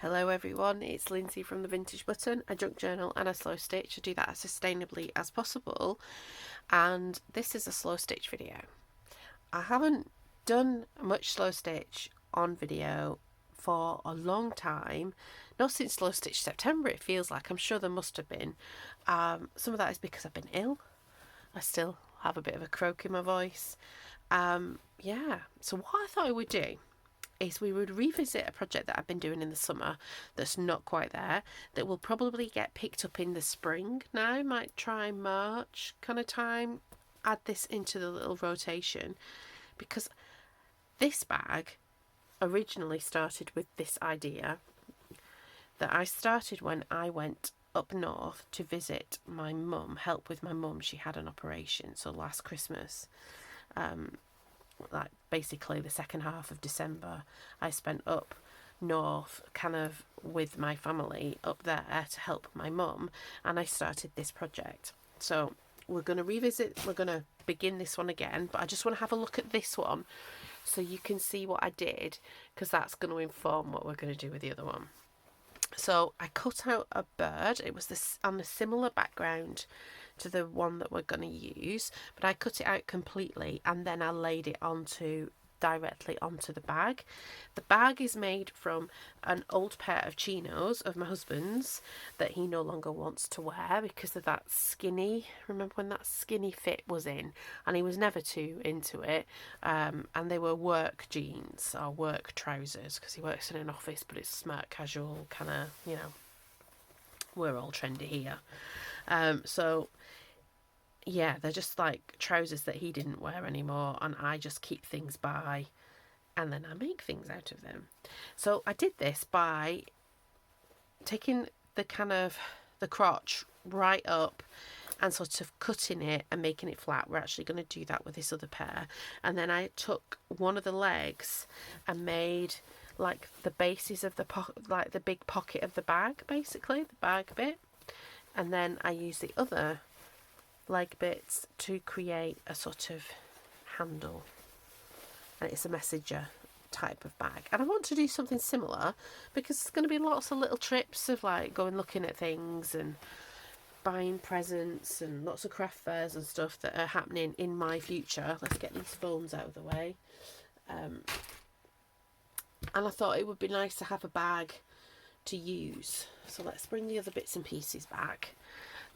Hello everyone, it's Lindsay from the Vintage Button, a junk journal and a slow stitch. I do that as sustainably as possible, and this is a slow stitch video. I haven't done much slow stitch on video for a long time, not since Slow Stitch September it feels like. I'm sure there must have been. Some of that is because I've been ill. I still have a bit of a croak in my voice. So what I thought I would do is we would revisit a project that I've been doing in the summer that's not quite there, that will probably get picked up in the spring now. Might try March kind of time, add this into the little rotation, because this bag originally started with this idea that I started when I went up north to visit my mum, help with my mum. She had an operation, so last Christmas, like basically the second half of December, I spent up north kind of with my family up there to help my mum, and I started this project. So we're going to begin this one again, but I just want to have a look at this one so you can see what I did, because that's going to inform what we're going to do with the other one. So I cut out a bird. It was this on a similar background to the one that we're going to use, but I cut it out completely and then I laid it directly onto the bag. The bag is made from an old pair of chinos of my husband's that he no longer wants to wear because of that skinny, remember when that skinny fit was in, and he was never too into it, and they were work jeans or work trousers because he works in an office, but it's smart casual kind of, we're all trendy here. Yeah, they're just like trousers that he didn't wear anymore, and I just keep things by and then I make things out of them. So I did this by taking the crotch right up and sort of cutting it and making it flat. We're actually going to do that with this other pair. And then I took one of the legs and made like the bases of like the big pocket of the bag, basically, the bag bit. And then I used the other leg bits to create a sort of handle, and it's a messenger type of bag. And I want to do something similar because there's going to be lots of little trips of like going looking at things and buying presents and lots of craft fairs and stuff that are happening in my future. Let's get these phones out of the way. And I thought it would be nice to have a bag to use. So let's bring the other bits and pieces back.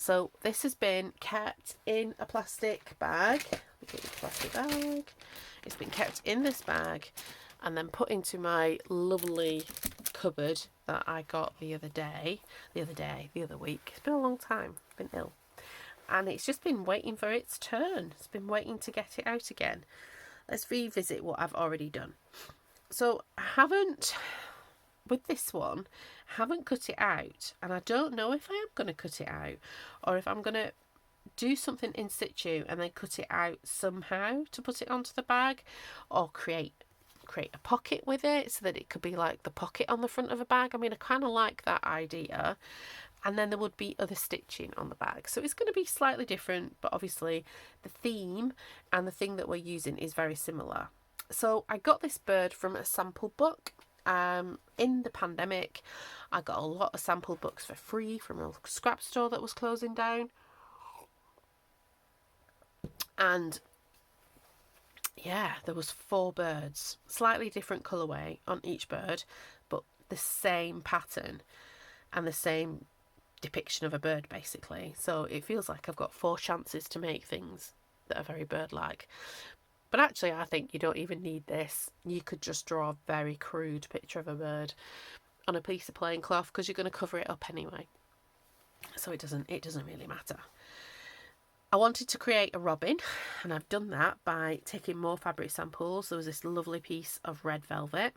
So this has been kept in a plastic bag. It's been kept in this bag and then put into my lovely cupboard that I got the other week. It's been a long time. I've been ill. And it's just been waiting for its turn. It's been waiting to get it out again. Let's revisit what I've already done. So I haven't cut it out, and I don't know if I am going to cut it out or if I'm going to do something in situ and then cut it out somehow to put it onto the bag, or create a pocket with it so that it could be like the pocket on the front of a bag. I mean, I kind of like that idea, and then there would be other stitching on the bag, so it's going to be slightly different, but obviously the theme and the thing that we're using is very similar. So I got this bird from a sample book. In the pandemic, I got a lot of sample books for free from a scrap store that was closing down. And yeah, there was 4 birds, slightly different colourway on each bird, but the same pattern and the same depiction of a bird, basically. So it feels like I've got 4 chances to make things that are very bird-like. But actually, I think you don't even need this. You could just draw a very crude picture of a bird on a piece of plain cloth because you're going to cover it up anyway. So it doesn't really matter. I wanted to create a robin, and I've done that by taking more fabric samples. There was this lovely piece of red velvet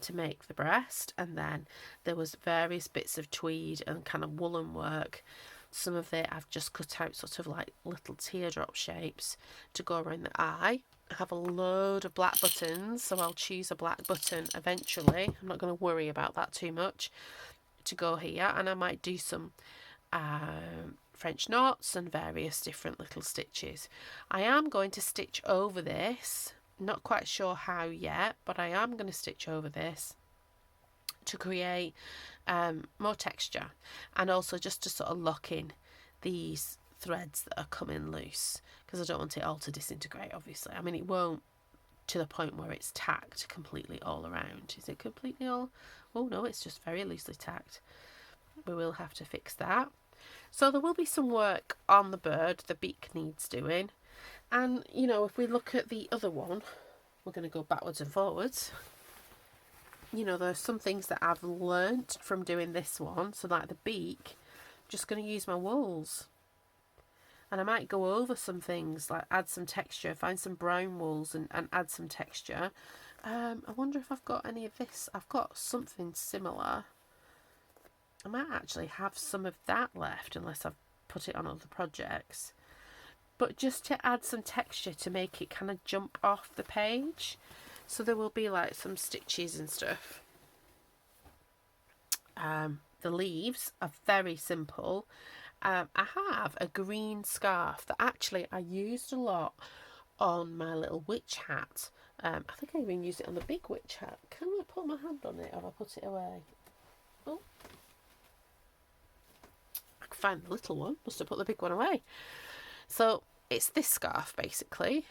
to make the breast, and then there was various bits of tweed and kind of woolen work. Some of it I've just cut out sort of like little teardrop shapes to go around the eye. I have a load of black buttons, so I'll choose a black button eventually. I'm not going to worry about that too much to go here, and I might do some French knots and various different little stitches. I am going to stitch over this, not quite sure how yet, but I am going to stitch over this to create more texture, and also just to sort of lock in these threads that are coming loose, because I don't want it all to disintegrate, obviously. I mean, it won't to the point where it's tacked completely all around. Is it completely all? Oh no, it's just very loosely tacked. We will have to fix that. So there will be some work on the bird. The beak needs doing. And, you know, if we look at the other one, we're going to go backwards and forwards. You know, there's some things that I've learnt from doing this one. So like the beak, I'm just going to use my wools. And I might go over some things, like add some texture, find some brown wools and add some texture. I wonder if I've got any of this. I've got something similar. I might actually have some of that left, unless I've put it on other projects. But just to add some texture to make it kind of jump off the page. So there will be like some stitches and stuff. The leaves are very simple. I have a green scarf that actually I used a lot on my little witch hat. I think I even used it on the big witch hat. Can I put my hand on it, or have I put it away? Oh, I can find the little one. Must have put the big one away. So it's this scarf basically.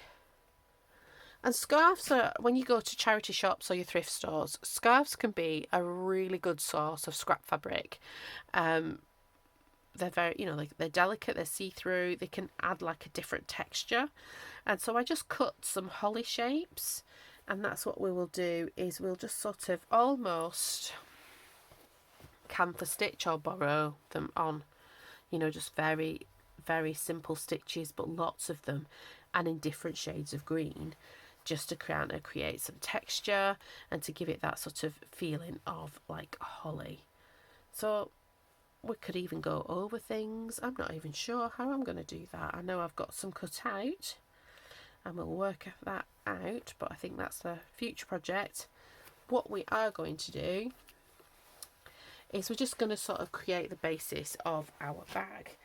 And scarves are, when you go to charity shops or your thrift stores, scarves can be a really good source of scrap fabric. They're very, you know, like they're delicate, they're see-through, they can add like a different texture. And so I just cut some holly shapes, and that's what we will do, is we'll just sort of almost camphor stitch or borrow them on, you know, just very, very simple stitches, but lots of them, and in different shades of green, just to create some texture and to give it that sort of feeling of like holly. So we could even go over things. I'm not even sure how I'm going to do that. I know I've got some cut out and we'll work that out, but I think that's a future project. What we are going to do is we're just going to sort of create the basis of our bag.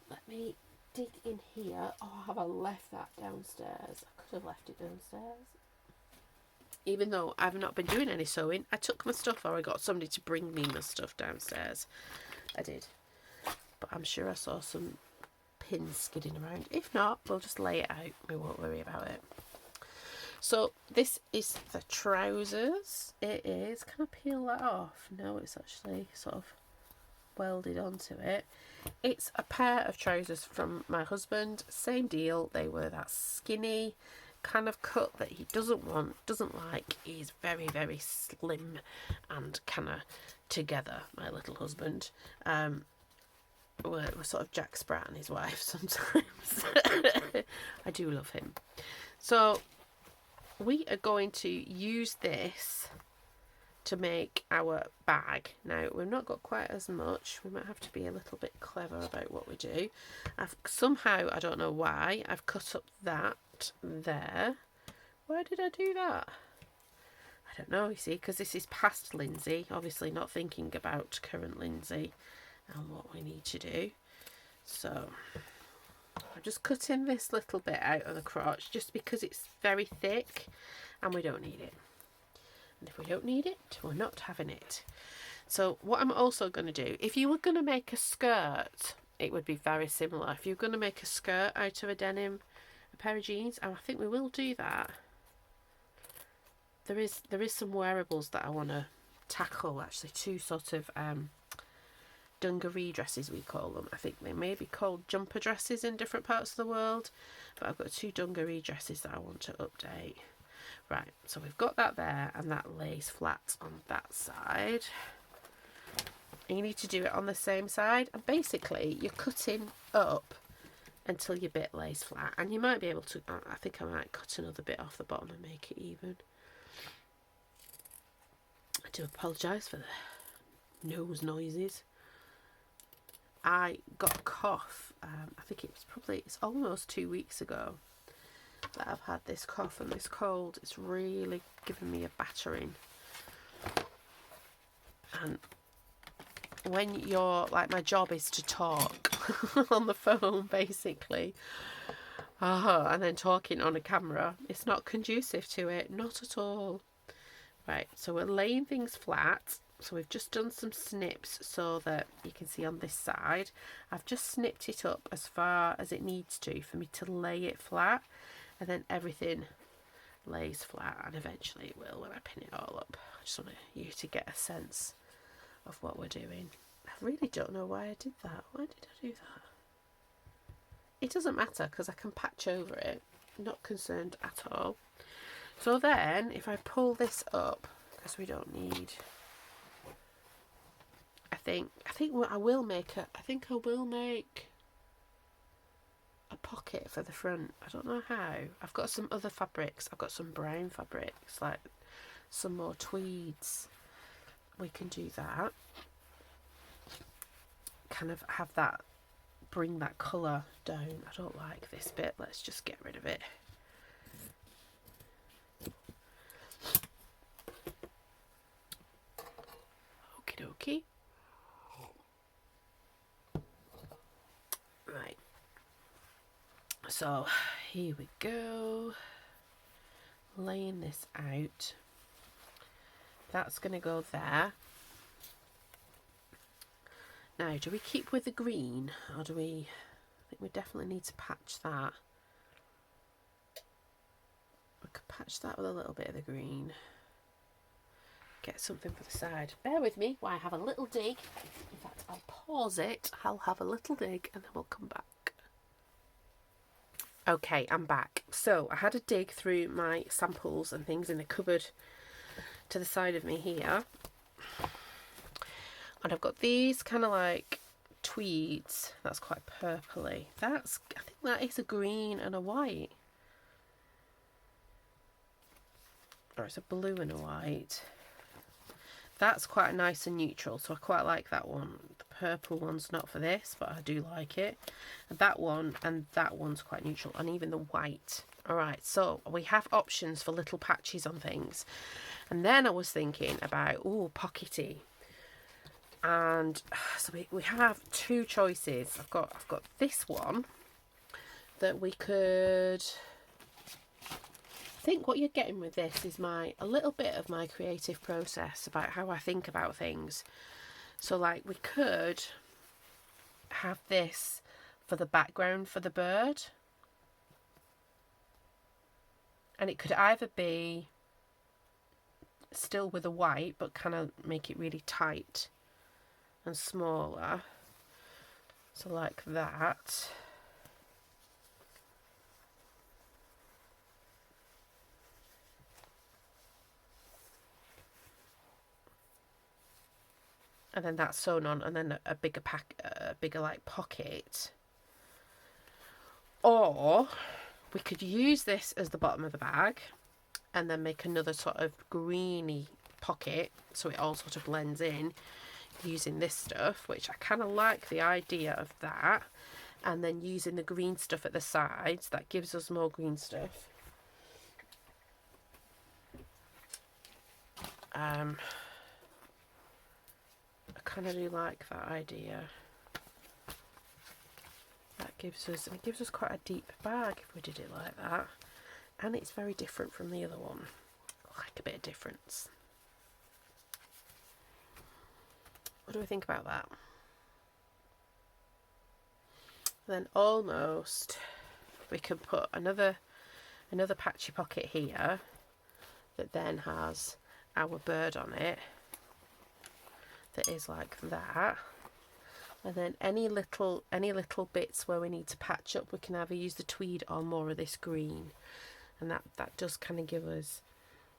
Let me dig in here. Oh, have I left that downstairs? I could have left it downstairs. Even though I've not been doing any sewing, I took my stuff, or I got somebody to bring me my stuff downstairs. I did, but I'm sure I saw some pins skidding around. If not, we'll just lay it out. We won't worry about it. So this is the trousers. It is. Can I peel that off? No, it's actually sort of welded onto it. It's a pair of trousers from my husband. Same deal. They were that skinny kind of cut that he doesn't like. He's very, very slim and kind of together, my little husband. We're sort of Jack Sprat and his wife sometimes. I do love him. So we are going to use this to make our bag. Now, we've not got quite as much. We might have to be a little bit clever about what we do. I've somehow, I don't know why, I've cut up that there. Why did I do that? I don't know, you see, because this is past Lindsay, obviously not thinking about current Lindsay and what we need to do. So I'm just cutting this little bit out of the crotch just because it's very thick and we don't need it. And if we don't need it, we're not having it. So what I'm also going to do, if you were going to make a skirt, it would be very similar. If you're going to make a skirt out of a denim, a pair of jeans, and I think we will do that. There is some wearables that I want to tackle, actually, two sort of dungaree dresses, we call them. I think they may be called jumper dresses in different parts of the world, but I've got two dungaree dresses that I want to update. Right, so we've got that there, and that lays flat on that side. And you need to do it on the same side, and basically you're cutting up until your bit lays flat, and you might be able to, I think I might cut another bit off the bottom and make it even. I do apologise for the nose noises. I got a cough, I think it's almost 2 weeks ago that I've had this cough and this cold. It's really given me a battering. And when you're, like, my job is to talk on the phone, basically, and then talking on a camera, it's not conducive to it, not at all. Right, so we're laying things flat. So we've just done some snips so that you can see on this side, I've just snipped it up as far as it needs to for me to lay it flat, and then everything lays flat, and eventually it will when I pin it all up. I just want you to get a sense of what we're doing. I really don't know why I did that. Why did I do that? It doesn't matter because I can patch over it. I'm not concerned at all. So then if I pull this up, because we don't need, I think what I will make a pocket for the front. I don't know how. I've got some other fabrics. I've got some brown fabrics, like some more tweeds. We can do that. Kind of have that, bring that colour down. I don't like this bit. Let's just get rid of it. Okie dokie. Right. So here we go. Laying this out. That's going to go there. Now, do we keep with the green, or do we? I think we definitely need to patch that. We could patch that with a little bit of the green. Get something for the side. Bear with me while I have a little dig. In fact, I'll pause it. I'll have a little dig and then we'll come back. Okay, I'm back. So I had a dig through my samples and things in the cupboard to the side of me here. And I've got these kind of like tweeds. That's quite purpley. I think that is a green and a white. Or it's a blue and a white. That's quite nice and neutral, so I quite like that one. The purple one's not for this, but I do like it. And that one and that one's quite neutral, and even the white. Alright, so we have options for little patches on things. And then I was thinking about, pockety. And so we have two choices. I've got this one that we could. I think what you're getting with this is a little bit of my creative process about how I think about things. So like we could have this for the background for the bird, and it could either be still with a white but kind of make it really tight and smaller, so like that. And then that's sewn on, and then a bigger like pocket. Or we could use this as the bottom of the bag and then make another sort of greeny pocket so it all sort of blends in using this stuff, which I kind of like the idea of that. And then using the green stuff at the sides, that gives us more green stuff. I kind of do like that idea. That gives us quite a deep bag if we did it like that, and it's very different from the other one. I like a bit of difference. What do we think about that? Then almost we can put another patchy pocket here that then has our bird on it. That is like that, and then any little bits where we need to patch up, we can either use the tweed or more of this green, and that does kind of give us.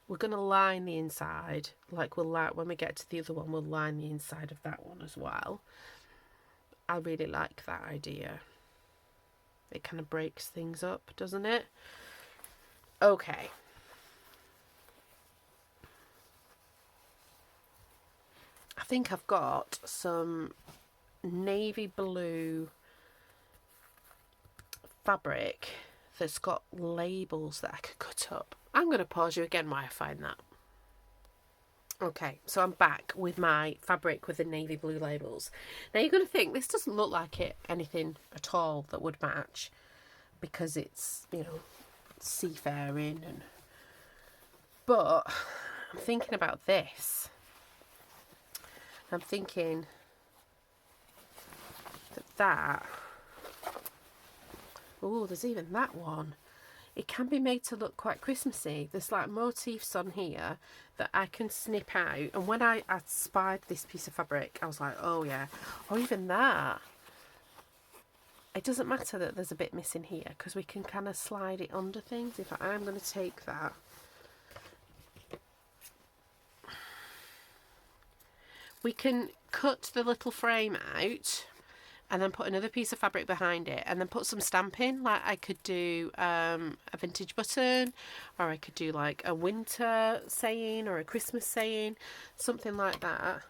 We're going to line the inside, like when we get to the other one, we'll line the inside of that one as well. I really like that idea. It kind of breaks things up, doesn't it? Okay. I think I've got some navy blue fabric that's got labels that I could cut up. I'm going to pause you again while I find that. Okay, so I'm back with my fabric with the navy blue labels. Now you're going to think this doesn't look like anything at all that would match, because it's, seafaring, but I'm thinking about this. I'm thinking that oh, there's even that one. It can be made to look quite Christmassy. There's like motifs on here that I can snip out. And when I spied this piece of fabric, I was like, oh yeah. Or even that. It doesn't matter that there's a bit missing here because we can kind of slide it under things. In fact, I'm going to take that. We can cut the little frame out and then put another piece of fabric behind it and then put some stamping. Like I could do a vintage button, or I could do like a winter saying or a Christmas saying, something like that.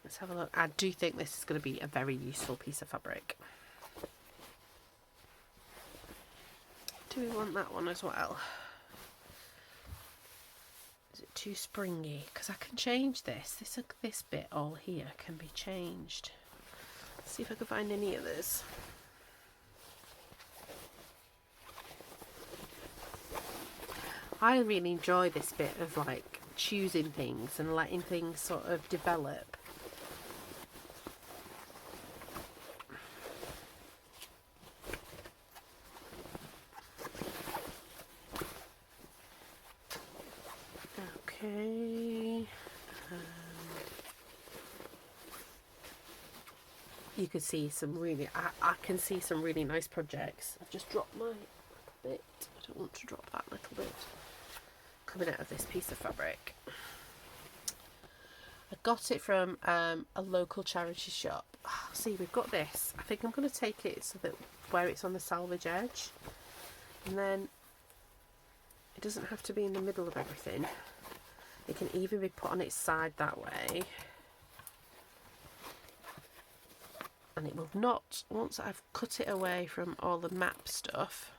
Let's have a look. I do think this is going to be a very useful piece of fabric. Do we want that one as well? Is it too springy? Because I can change this. This bit all here can be changed. Let's see if I can find any others. I really enjoy this bit of like choosing things and letting things sort of develop. Okay. You could see some really, I can see some really nice projects. I've just dropped my bit. I don't want to drop that little bit coming out of this piece of fabric. I got it from a local charity shop. Oh, see, we've got this. I think I'm going to take it so that where it's on the salvage edge, and then it doesn't have to be in the middle of everything. It can even be put on its side that way, and it will not, once I've cut it away from all the map stuff,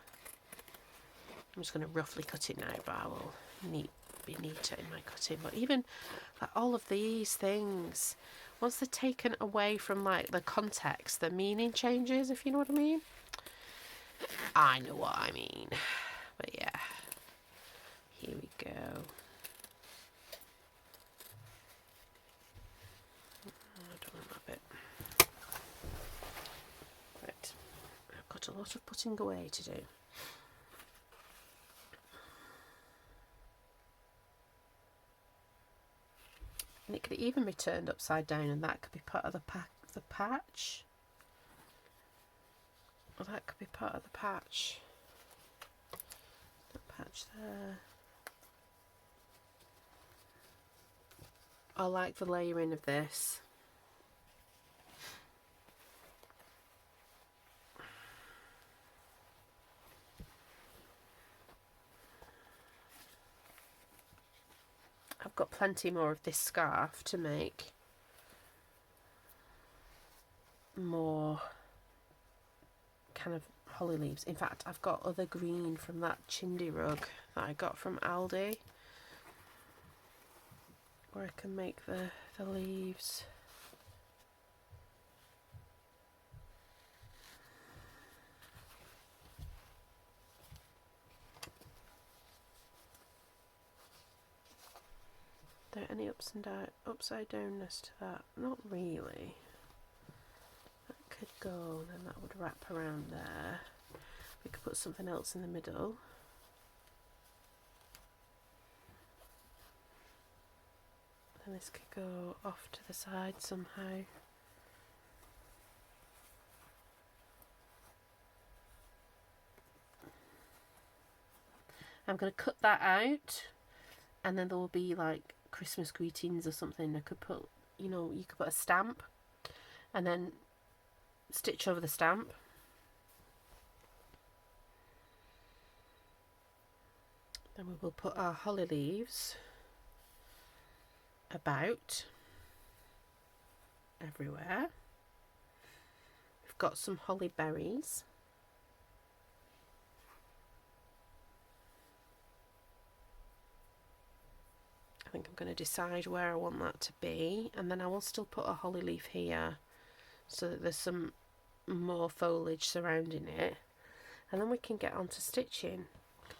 I'm just going to roughly cut it now, but I will be neater in my cutting. But even like all of these things, once they're taken away from like the context, the meaning changes, if you know what I mean. I know what I mean. But yeah, here we go. A lot of putting away to do. And it could even be turned upside down, and that could be part of the patch. Or that could be part of the patch. That patch there. I like the layering of this. I've got plenty more of this scarf to make more kind of holly leaves. In fact, I've got other green from that chindie rug that I got from Aldi, where I can make the leaves. Are there any upside downness to that? Not really. That could go, then that would wrap around there. We could put something else in the middle. And this could go off to the side somehow. I'm going to cut that out, and then there will be like Christmas greetings or something. I could put, you know, you could put a stamp and then stitch over the stamp. Then we will put our holly leaves about everywhere. We've got some holly berries. I think I'm going to decide where I want that to be, and then I will still put a holly leaf here so that there's some more foliage surrounding it, and then we can get on to stitching.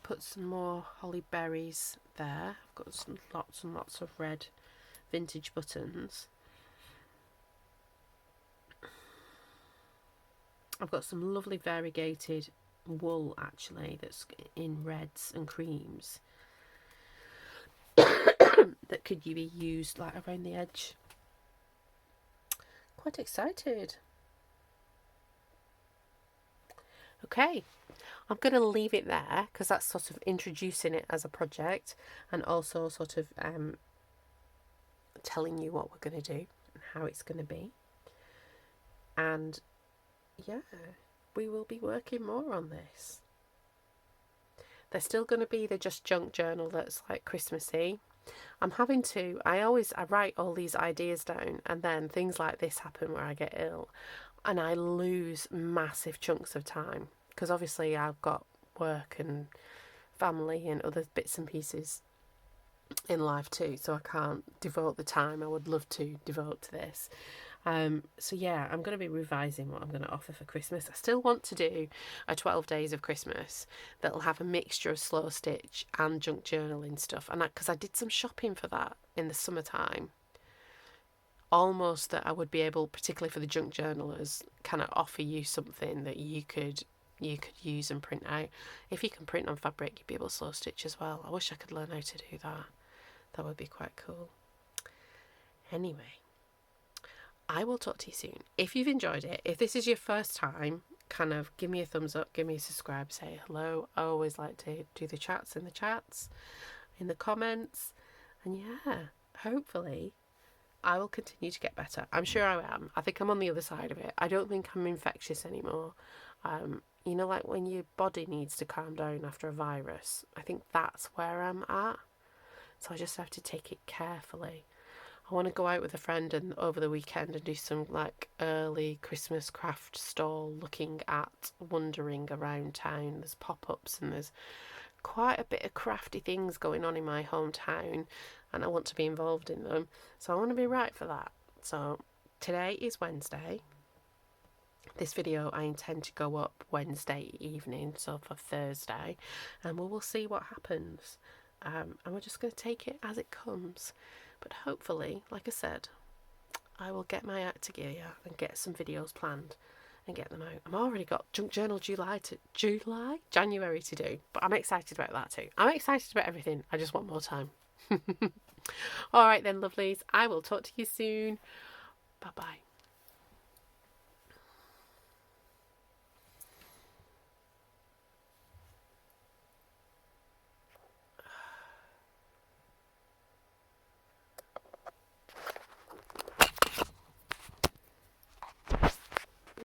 put some more holly berries there. I've got some lots and lots of red vintage buttons. I've got some lovely variegated wool actually that's in reds and creams that could be used like around the edge. Quite excited. Okay, I'm going to leave it there because that's sort of introducing it as a project and also sort of telling you what we're going to do and how it's going to be. And yeah, we will be working more on this. There's still going to be the Just Junk journal that's like Christmassy. I write all these ideas down, and then things like this happen where I get ill and I lose massive chunks of time because obviously I've got work and family and other bits and pieces in life too, so I can't devote the time I would love to devote to this. So yeah, I'm going to be revising what I'm going to offer for Christmas. I still want to do a 12 days of Christmas that'll have a mixture of slow stitch and junk journaling stuff, and because I did some shopping for that in the summertime, almost that I would be able, particularly for the junk journalers, kind of offer you something that you could use and print out. If you can print on fabric, you'd be able to slow stitch as well. I wish I could learn how to do that. That would be quite cool. Anyway, I will talk to you soon. If you've enjoyed it, if this is your first time, kind of give me a thumbs up, give me a subscribe, say hello. I always like to do the chats, in the comments. And yeah, hopefully I will continue to get better. I'm sure I am. I think I'm on the other side of it. I don't think I'm infectious anymore. You know, like when your body needs to calm down after a virus. I think that's where I'm at. So I just have to take it carefully. I want to go out with a friend and over the weekend and do some like early Christmas craft stall looking at, wandering around town. There's pop-ups and there's quite a bit of crafty things going on in my hometown and I want to be involved in them. So I want to be right for that. So today is Wednesday. This video I intend to go up Wednesday evening, so for Thursday, and we will see what happens. And we're just going to take it as it comes. But hopefully, like I said, I will get my act together and get some videos planned and get them out. I've already got Junk Journal January to do, but I'm excited about that too. I'm excited about everything. I just want more time. All right then, lovelies. I will talk to you soon. Bye-bye.